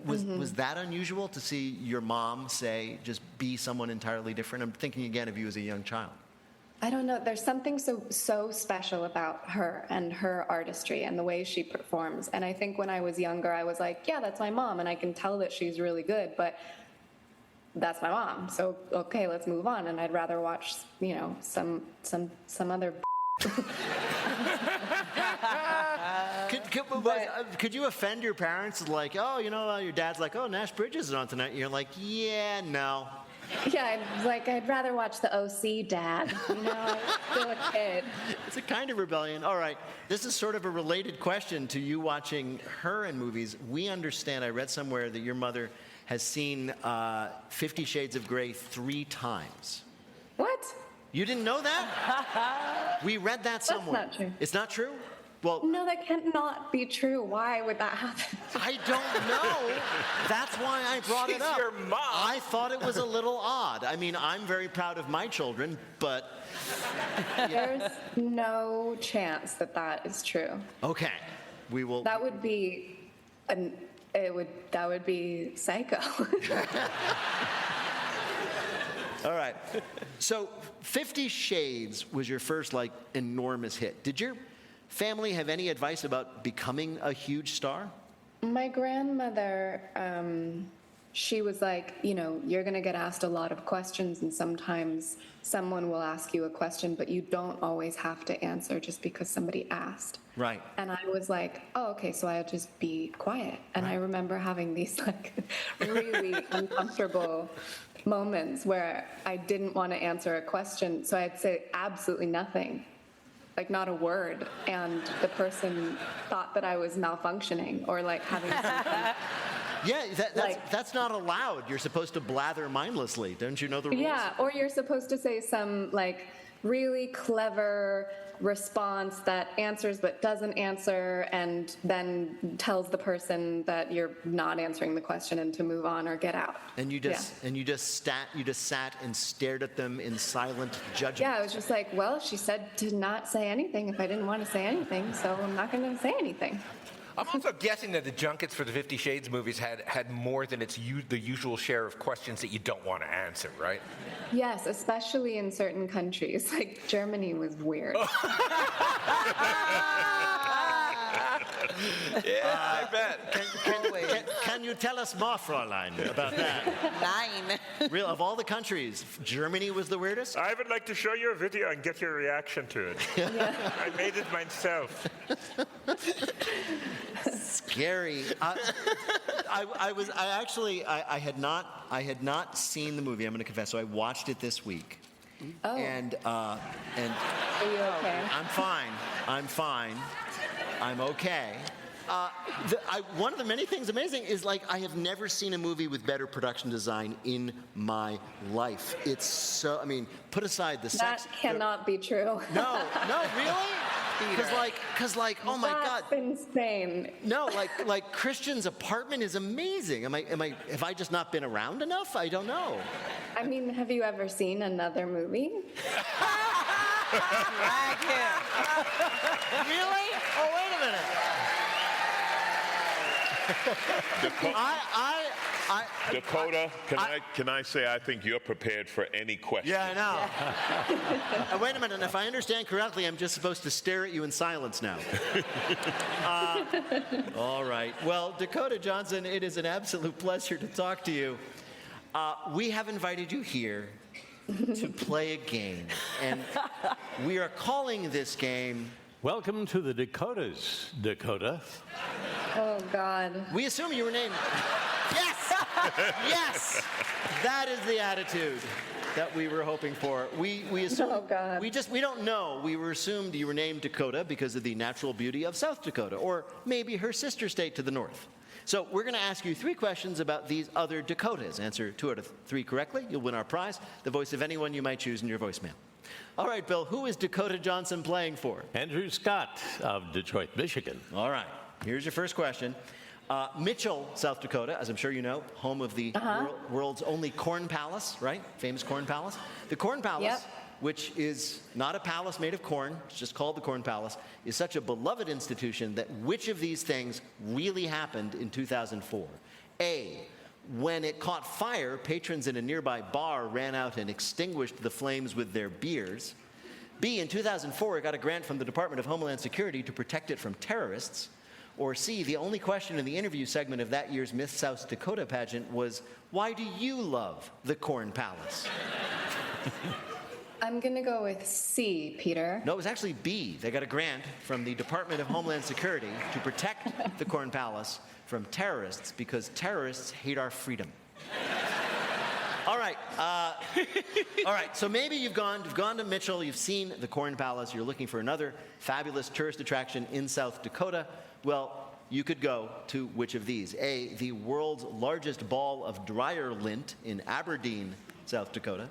Was that unusual to see your mom say, just be someone entirely different? I'm thinking again of you as a young child. I don't know. There's something so special about her and her artistry and the way she performs. And I think when I was younger, I was like, yeah, that's my mom, and I can tell that she's really good, but that's my mom. So okay, let's move on. And I'd rather watch, some other. Could you offend your parents? Like, oh, your dad's like, oh, Nash Bridges is on tonight. And you're like, yeah, no. Yeah, I'd rather watch the OC, Dad. I'm still a kid. It's a kind of rebellion. All right, this is sort of a related question to you watching her in movies. We understand, I read somewhere that your mother has seen 50 Shades of Grey 3 times. What? You didn't know that? We read that somewhere. That's not true. It's not true? Well, no, that cannot be true. Why would that happen? I don't know. That's why I brought it up. She's your mom. I thought it was a little odd. I mean, I'm very proud of my children, but... There's no chance that is true. Okay. We will... That would be... that would be psycho. All right. So 50 Shades was your first, enormous hit. Did your family have any advice about becoming a huge star? My grandmother, she was like, you're going to get asked a lot of questions, and sometimes someone will ask you a question, but you don't always have to answer just because somebody asked. Right. And I was like, oh, okay, so I'll just be quiet. And I remember having these really uncomfortable moments where I didn't want to answer a question, so I'd say absolutely nothing. Not a word, and the person thought that I was malfunctioning or having something. Yeah, that's not allowed. You're supposed to blather mindlessly. Don't you know the rules? Yeah, or you're supposed to say some really clever response that answers but doesn't answer, and then tells the person that you're not answering the question and to move on or get out. And you just sat and stared at them in silent judgment. Yeah, I was just like, well, she said to not say anything if I didn't want to say anything, so I'm not going to say anything. I'm also guessing that the junkets for the 50 Shades movies had more than the usual share of questions that you don't want to answer, right? Yes, especially in certain countries. Germany was weird. Yeah, I bet. Can you tell us more, Fräulein, about that? Nine. Real, of all the countries, Germany was the weirdest? I would like to show you a video and get your reaction to it. Yeah. I made it myself. Scary. I had not seen the movie, I'm going to confess, so I watched it this week. Oh. And are you okay? I'm fine. I'm okay. One of the many things amazing is I have never seen a movie with better production design in my life. It's so, put aside the sex. That cannot be true. No, really? Because oh my God. That's insane. No, Christian's apartment is amazing. Have I just not been around enough? I don't know. Have you ever seen another movie? Really? Oh, wait a minute. Dakota, can I say I think you're prepared for any question? Yeah, I know. Wait a minute. And if I understand correctly, I'm just supposed to stare at you in silence now. All right. Well, Dakota Johnson, it is an absolute pleasure to talk to you. We have invited you here to play a game, and we are calling this game... Welcome to the Dakotas, Dakota. Oh, God. We assume you were named... Yes! Yes! That is the attitude that we were hoping for. We assume... Oh, God. We don't know. We were assumed you were named Dakota because of the natural beauty of South Dakota, or maybe her sister state to the north. So we're going to ask you 3 questions about these other Dakotas. Answer 2 out of 3 correctly, you'll win our prize, the voice of anyone you might choose in your voicemail. All right, Bill, who is Dakota Johnson playing for? Andrew Scott of Detroit, Michigan. All right, here's your first question. Mitchell, South Dakota, as I'm sure you know, home of the world's only Corn Palace, right? Famous Corn Palace. The Corn Palace which is not a palace made of corn, it's just called the Corn Palace, is such a beloved institution that which of these things really happened in 2004? A, when it caught fire, patrons in a nearby bar ran out and extinguished the flames with their beers. B, in 2004, it got a grant from the Department of Homeland Security to protect it from terrorists. Or C, the only question in the interview segment of that year's Miss South Dakota pageant was, why do you love the Corn Palace? I'm going to go with C, Peter. No, it was actually B. They got a grant from the Department of Homeland Security to protect the Corn Palace from terrorists because terrorists hate our freedom. All right. All right. So maybe you've gone to Mitchell, you've seen the Corn Palace, you're looking for another fabulous tourist attraction in South Dakota. Well, you could go to which of these? A, the world's largest ball of dryer lint in Aberdeen, South Dakota.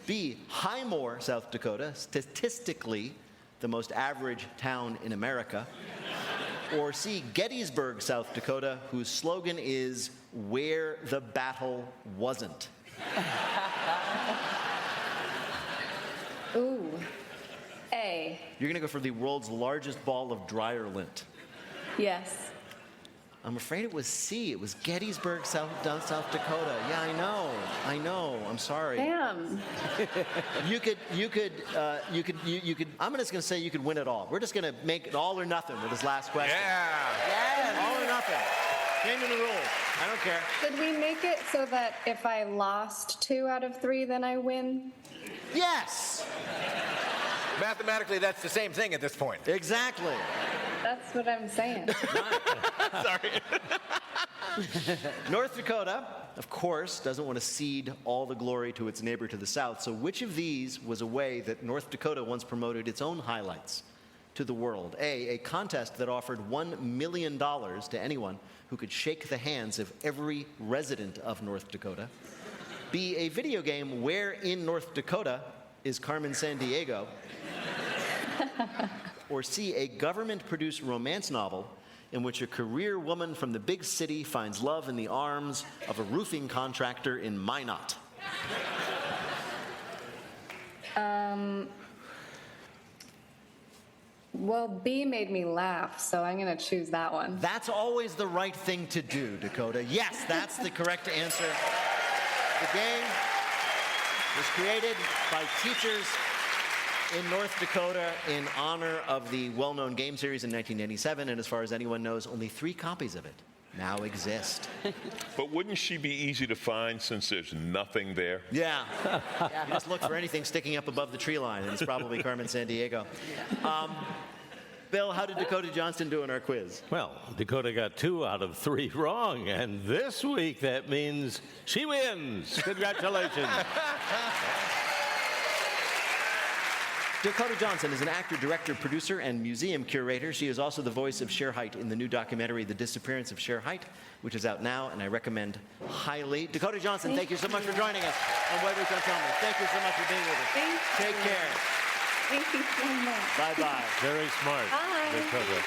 B, Highmore, South Dakota, statistically the most average town in America. Or C, Gettysburg, South Dakota, whose slogan is, where the battle wasn't. Ooh. A. You're going to go for the world's largest ball of dryer lint. Yes. I'm afraid it was C. It was Gettysburg, South Dakota. Yeah, I know. I'm sorry. Damn. You could. I'm just going to say you could win it all. We're just going to make it all or nothing with this last question. Yeah. All or nothing. Changing the rules. I don't care. Could we make it so that if I lost 2 out of 3, then I win? Yes. Mathematically, that's the same thing at this point. Exactly. That's what I'm saying. Sorry. North Dakota, of course, doesn't want to cede all the glory to its neighbor to the south. So which of these was a way that North Dakota once promoted its own highlights to the world? A contest that offered $1 million to anyone who could shake the hands of every resident of North Dakota. B, a video game where in North Dakota is Carmen Sandiego. Or C, a government-produced romance novel in which a career woman from the big city finds love in the arms of a roofing contractor in Minot. Well, B made me laugh, so I'm going to choose that one. That's always the right thing to do, Dakota. Yes, that's the correct answer. The game was created by teachers in North Dakota in honor of the well-known game series in 1997, and as far as anyone knows, only 3 copies of it now exist. But wouldn't she be easy to find since there's nothing there? Yeah. You just look for anything sticking up above the tree line, and it's probably Carmen Sandiego. Bill, how did Dakota Johnson do in our quiz? Well, Dakota got 2 out of 3 wrong, and this week that means she wins. Congratulations. Dakota Johnson is an actor, director, producer, and museum curator. She is also the voice of Cher Height in the new documentary, The Disappearance of Cher Height, which is out now, and I recommend highly. Dakota Johnson, thank you so much for joining us on What We Can't Tell Me. Thank you so much for being with us. Thank you. Take care. Thank you so much. Bye-bye. Very smart, Bye. Dakota.